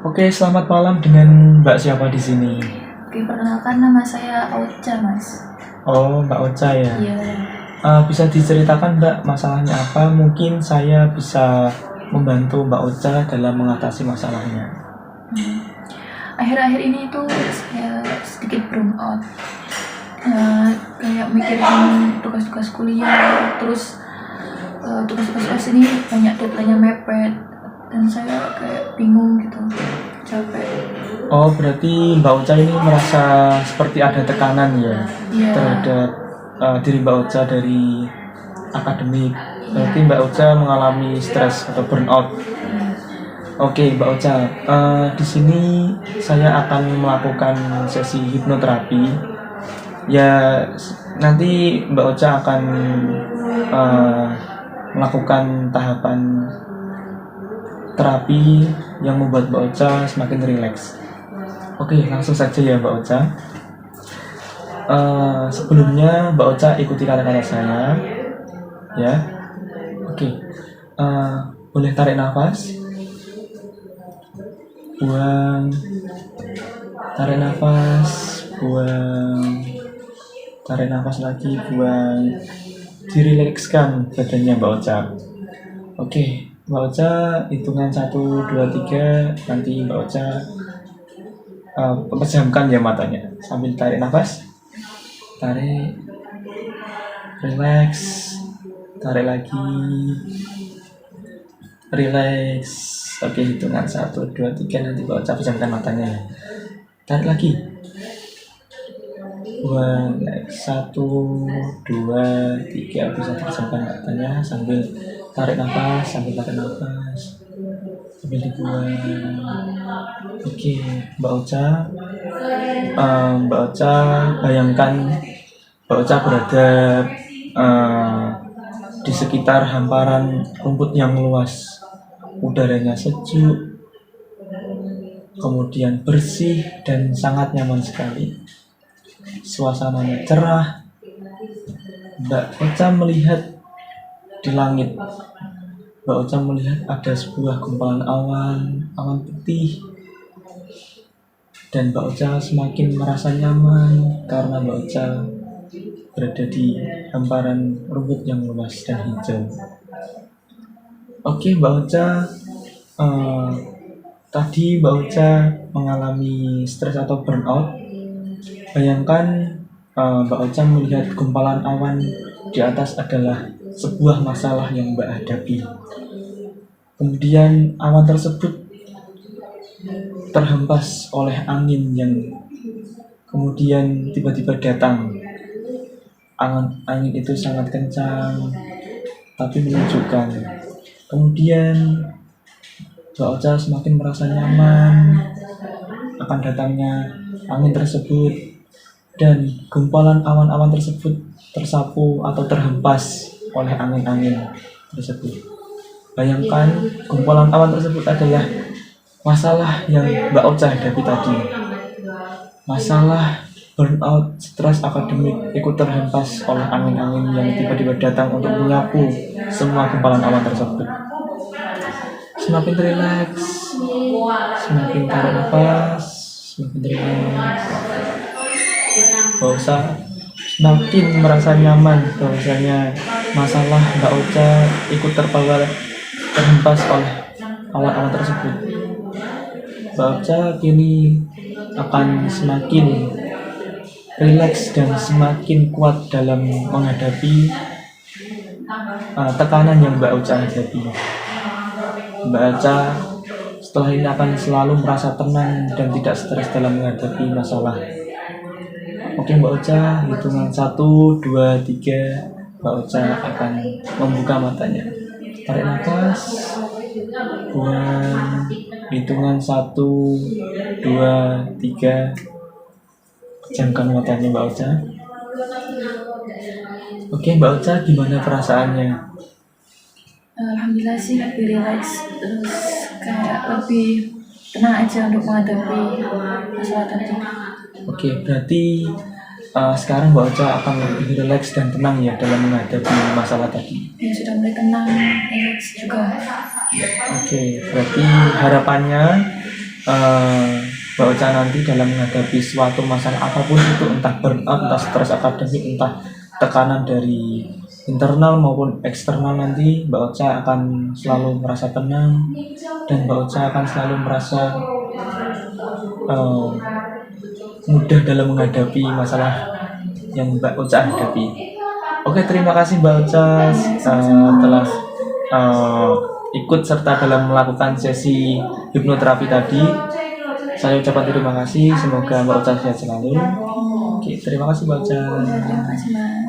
Oke, selamat malam dengan Mbak siapa di sini? Oke, perkenalkan nama saya Ocha, Mas. Oh, Mbak Ocha ya. Iya. Bisa diceritakan Mbak masalahnya apa? Mungkin saya bisa membantu Mbak Ocha dalam mengatasi masalahnya. Akhir-akhir ini tuh saya sedikit burn out. Kayak mikirin tugas-tugas kuliah, terus tugas-tugas ini banyak deadline-nya mepet, dan saya kayak bingung gitu, capek. Oh, berarti Mbak Ocha ini merasa seperti ada tekanan ya Iya. terhadap diri Mbak Ocha dari akademik. Berarti Mbak Ocha mengalami stres atau burnout. Oke, Mbak Ocha, di sini saya akan melakukan sesi hipnoterapi. Ya, nanti Mbak Ocha akan melakukan tahapan terapi yang membuat Mbak Ocha semakin rileks. Oke, langsung saja ya Mbak Ocha. Sebelumnya Mbak Ocha ikuti kata-kata saya, ya. Oke, boleh tarik nafas, buang, tarik nafas, buang, tarik nafas lagi, buang. Dirilekskan badannya Mbak Ocha. Oke, Mbak Ocha hitungan 1, 2, 3. Nanti Mbak Ocha pejamkan ya matanya sambil tarik nafas, tarik, relax, tarik lagi, relax. Oke, hitungan 1, 2, 3. Nanti Mbak Ocha pejamkan matanya, tarik lagi, buang, 1, 2, 3. Bisa pejamkan matanya sambil tarik nafas, sambil dibuang. Oke, Mbak Ocha, bayangkan Mbak Ocha berada di sekitar hamparan rumput yang luas. Udaranya sejuk, kemudian bersih dan sangat nyaman sekali. Suasananya cerah. Mbak Ocha melihat di langit. Mbak Ocha melihat ada sebuah gumpalan awan putih. Dan Mbak Ocha semakin merasa nyaman karena Mbak Ocha berada di hamparan rumput yang luas dan hijau. Oke, Mbak Ocha, tadi Mbak Ocha mengalami stres atau burnout. Bayangkan Mbak Ocha melihat gumpalan awan di atas adalah sebuah masalah yang Mbak hadapi. Kemudian awan tersebut terhempas oleh angin yang kemudian tiba-tiba datang. Angin itu sangat kencang tapi menunjukkan. Kemudian Mbak Ocha semakin merasa nyaman akan datangnya angin tersebut, dan gumpalan awan-awan tersebut tersapu atau terhempas oleh angin-angin tersebut. Bayangkan gumpalan awan tersebut adalah masalah yang Mbak Ocha hadapi tadi. Masalah burnout, stres akademik ikut terhempas oleh angin-angin yang tiba-tiba datang untuk menyapu semua gumpalan awan tersebut. Semakin rileks, semakin tarik nafas, semakin rileks. Mbak Ocha semakin merasa nyaman bahwasanya masalah Mbak Ocha ikut terhempas oleh awan-awan tersebut. Mbak Ocha kini akan semakin rileks dan semakin kuat dalam menghadapi tekanan yang Mbak Ocha hadapi. Mbak Ocha setelah ini akan selalu merasa tenang dan tidak stres dalam menghadapi masalah. Oke, Mbak Ocha, hitungan 1, 2, 3. Mbak Ocha akan membuka matanya. Tarik nafas, buang. Hitungan 1, 2, 3. Pejamkan matanya Mbak Ocha. Oke, Mbak Ocha, gimana perasaannya? Alhamdulillah sih lebih rileks, terus kayak lebih tenang aja untuk menghadapi masalah tadi. Oke, berarti sekarang Mbak Ocha akan lebih rileks dan tenang ya dalam menghadapi masalah tadi. Ya, sudah mulai tenang, rileks juga. Oke, berarti harapannya Mbak Ocha nanti dalam menghadapi suatu masalah apapun itu, entah burnout, entah stres akademik, entah tekanan dari internal maupun eksternal, nanti Mbak Ocha akan selalu merasa tenang dan Mbak Ocha akan selalu merasa eh, mudah dalam menghadapi masalah yang Mbak Ocha hadapi. Oke, terima kasih Mbak Ocha telah eh, ikut serta dalam melakukan sesi hipnoterapi tadi. Saya ucapkan terima kasih, semoga Mbak Ocha sehat selalu. Oke, terima kasih Mbak Ocha. Ya, terima kasih Mas.